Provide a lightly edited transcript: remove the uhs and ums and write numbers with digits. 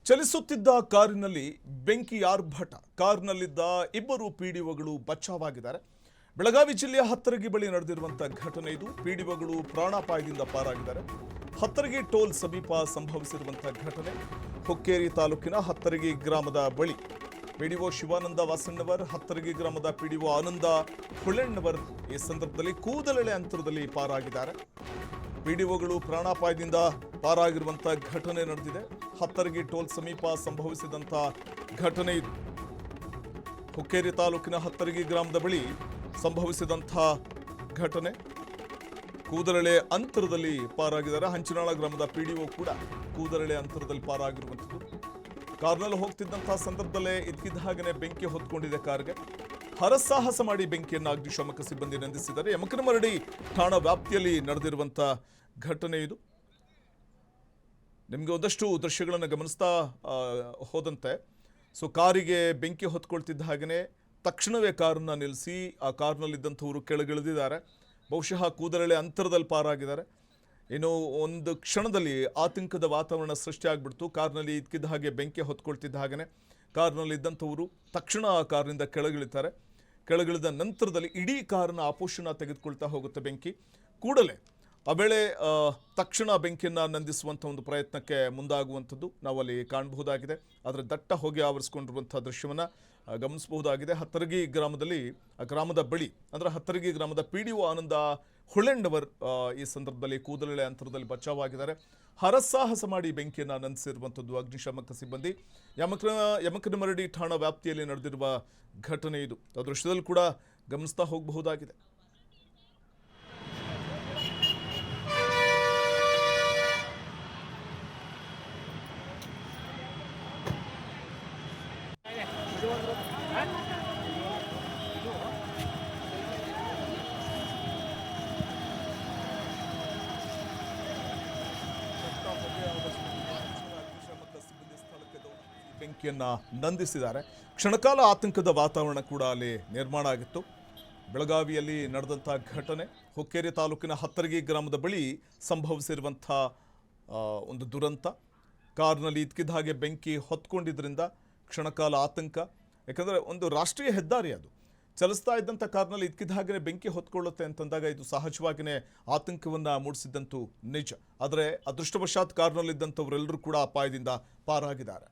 ಚಲಿಸುತ್ತಿದ್ದ ಕಾರಿನಲ್ಲಿ ಬೆಂಕಿ ಆರ್ಭಟ. ಕಾರಿನಲ್ಲಿದ್ದ ಇಬ್ಬರು ಪಿಡಿಒಗಳು ಬಚಾವಾಗಿದ್ದಾರೆ. ಬೆಳಗಾವಿ ಜಿಲ್ಲೆಯ ಹತ್ತರಗಿ ಬಳಿ ನಡೆದಿರುವಂತಹ ಘಟನೆ ಇದು. ಪಿಡಿಒಗಳು ಪ್ರಾಣಾಪಾಯದಿಂದ ಪಾರಾಗಿದ್ದಾರೆ. ಹತ್ತರಗಿ ಟೋಲ್ ಸಮೀಪ ಸಂಭವಿಸಿರುವಂತಹ ಘಟನೆ ಹುಕ್ಕೇರಿ ತಾಲೂಕಿನ ಹತ್ತರಗಿ ಗ್ರಾಮದ ಬಳಿ ಪಿಡಿಒ ಶಿವಾನಂದ ವಾಸಣ್ಣವರ್, ಹತ್ತರಗಿ ಗ್ರಾಮದ ಪಿಡಿಒ ಆನಂದ ಹುಳೆಣ್ಣವರ್ ಈ ಸಂದರ್ಭದಲ್ಲಿ ಕೂದಲೆಳೆ ಅಂತರದಲ್ಲಿ ಪಾರಾಗಿದ್ದಾರೆ. ಪಿಡಿಒಗಳು ಪ್ರಾಣಾಪಾಯದಿಂದ ಪಾರಾಗಿರುವಂತಹ ಘಟನೆ ನಡೆದಿದೆ. ಹತ್ತರಗಿ ಟೋಲ್ ಸಮೀಪ ಸಂಭವಿಸಿದಂತಹ ಘಟನೆ ಇದು. ಹುಕ್ಕೇರಿ ತಾಲೂಕಿನ ಹತ್ತರಗಿ ಗ್ರಾಮದ ಬಳಿ ಸಂಭವಿಸಿದಂತಹ ಘಟನೆ. ಕೂದಲೆಳೆ ಅಂತರದಲ್ಲಿ ಪಾರಾಗಿದ್ದಾರೆ. ಹಂಚಿನಾಳ ಗ್ರಾಮದ ಪಿಡಿಒ ಕೂಡ ಕೂದಲೆಳೆ ಅಂತರದಲ್ಲಿ ಪಾರಾಗಿರುವಂಥದ್ದು. ಕಾರ್ನಲ್ಲಿ ಹೋಗ್ತಿದ್ದಂತಹ ಸಂದರ್ಭದಲ್ಲೇ ಇದ್ಕಿದ್ದ ಹಾಗೆಯೇ ಬೆಂಕಿ ಹೊತ್ಕೊಂಡಿದೆ ಕಾರ್ಗೆ. ಹರಸಾಹಸ ಮಾಡಿ ಬೆಂಕಿಯನ್ನು ಅಗ್ನಿಶಾಮಕ ಸಿಬ್ಬಂದಿ ನಂದಿಸಿದ್ದಾರೆ. ಯಮಕನಮರಡಿ ಠಾಣಾ ವ್ಯಾಪ್ತಿಯಲ್ಲಿ ನಡೆದಿರುವಂತಹ ಘಟನೆ ಇದು. ನಿಮಗೆ ಒಂದಷ್ಟು ದೃಶ್ಯಗಳನ್ನು ಗಮನಿಸ್ತಾ ಹೋದಂತೆ ಕಾರಿಗೆ ಬೆಂಕಿ ಹೊತ್ಕೊಳ್ತಿದ್ದ ಹಾಗೆಯೇ ತಕ್ಷಣವೇ ಕಾರನ್ನು ನಿಲ್ಲಿಸಿ ಆ ಕಾರ್ನಲ್ಲಿದ್ದಂಥವರು ಕೆಳಗಿಳಿದಿದ್ದಾರೆ. ಬಹುಶಃ ಕೂದಲೆಳೆ ಅಂತರದಲ್ಲಿ ಪಾರಾಗಿದ್ದಾರೆ. ಇನ್ನು ಒಂದು ಕ್ಷಣದಲ್ಲಿ ಆತಂಕದ ವಾತಾವರಣ ಸೃಷ್ಟಿಯಾಗ್ಬಿಡ್ತು. ಕಾರ್ನಲ್ಲಿ ಇದ್ಕಿದ್ದ ಹಾಗೆ ಬೆಂಕಿ ಹೊತ್ಕೊಳ್ತಿದ್ದ ಹಾಗೆಯೇ ಕಾರ್ನಲ್ಲಿದ್ದಂಥವರು ತಕ್ಷಣ ಆ ಕಾರಿನಿಂದ ಕೆಳಗಿಳಿತಾರೆ. ಕೆಳಗಿಳಿದ ನಂತರದಲ್ಲಿ ಇಡೀ ಕಾರನ್ನ ಆಪೋಷಣ ತೆಗೆದುಕೊಳ್ತಾ ಹೋಗುತ್ತೆ ಬೆಂಕಿ. ಕೂಡಲೇ ಆ ವೇಳೆ ತಕ್ಷಣ ಬೆಂಕಿಯನ್ನು ನಂದಿಸುವಂಥ ಒಂದು ಪ್ರಯತ್ನಕ್ಕೆ ಮುಂದಾಗುವಂಥದ್ದು ನಾವಲ್ಲಿ ಕಾಣಬಹುದಾಗಿದೆ. ಆದರೆ ದಟ್ಟ ಹೊಗೆ ಆವರಿಸಿಕೊಂಡಿರುವಂಥ ದೃಶ್ಯವನ್ನು ಗಮನಿಸಬಹುದಾಗಿದೆ. ಹತ್ತರಗಿ ಗ್ರಾಮದಲ್ಲಿ ಆ ಗ್ರಾಮದ ಬಳಿ ಅಂದರೆ ಹತ್ತರಗಿ ಗ್ರಾಮದ ಪಿಡಿಒ ಆನಂದ ಹುಳೆಣ್ಣವರ್ ಈ ಸಂದರ್ಭದಲ್ಲಿ ಕೂದಲೆಳೆ ಅಂತರದಲ್ಲಿ ಬಚಾವಾಗಿದ್ದಾರೆ. ಹರಸಾಹಸ ಮಾಡಿ ಬೆಂಕಿಯನ್ನು ನಂದಿಸಿರುವಂಥದ್ದು ಅಗ್ನಿಶಾಮಕ ಸಿಬ್ಬಂದಿ. ಯಮಕನಮರಡಿ ಠಾಣಾ ವ್ಯಾಪ್ತಿಯಲ್ಲಿ ನಡೆದಿರುವ ಘಟನೆ ಇದು. ಆ ದೃಶ್ಯದಲ್ಲಿ ಕೂಡ ಗಮನಿಸ್ತಾ ಹೋಗಬಹುದಾಗಿದೆ. ಬೆಂಕಿಯನ್ನ ನಂದಿಸಿದ್ದಾರೆ. ಕ್ಷಣಕಾಲ ಆತಂಕದ ವಾತಾವರಣ ಕೂಡ ಅಲ್ಲಿ ನಿರ್ಮಾಣ ಆಗಿತ್ತು. ಬೆಳಗಾವಿಯಲ್ಲಿ ನಡೆದಂತಹ ಘಟನೆ ಹುಕ್ಕೇರಿ ತಾಲೂಕಿನ ಹತ್ತರಗಿ ಗ್ರಾಮದ ಬಳಿ ಸಂಭವಿಸಿರುವಂಥ ಒಂದು ದುರಂತ. ಕಾರ್ನಲ್ಲಿ ಇದ್ಕಿದ್ದ ಹಾಗೆ ಬೆಂಕಿ ಹೊತ್ಕೊಂಡಿದ್ರಿಂದ ಕ್ಷಣಕಾಲ ಆತಂಕ. ಯಾಕಂದರೆ ಒಂದು ರಾಷ್ಟ್ರೀಯ ಹೆದ್ದಾರಿ ಅದು. ಚಲಿಸ್ತಾ ಇದ್ದಂಥ ಕಾರ್ನಲ್ಲಿ ಇದ್ಕಿದ್ದ ಹಾಗೆ ಬೆಂಕಿ ಹೊತ್ಕೊಳ್ಳುತ್ತೆ ಅಂತಂದಾಗ ಇದು ಸಹಜವಾಗಿಯೇ ಆತಂಕವನ್ನು ಮೂಡಿಸಿದ್ದಂತೂ ನಿಜ. ಆದರೆ ಅದೃಷ್ಟವಶಾತ್ ಕಾರ್ನಲ್ಲಿದ್ದಂಥವರೆಲ್ಲರೂ ಕೂಡ ಅಪಾಯದಿಂದ ಪಾರಾಗಿದ್ದಾರೆ.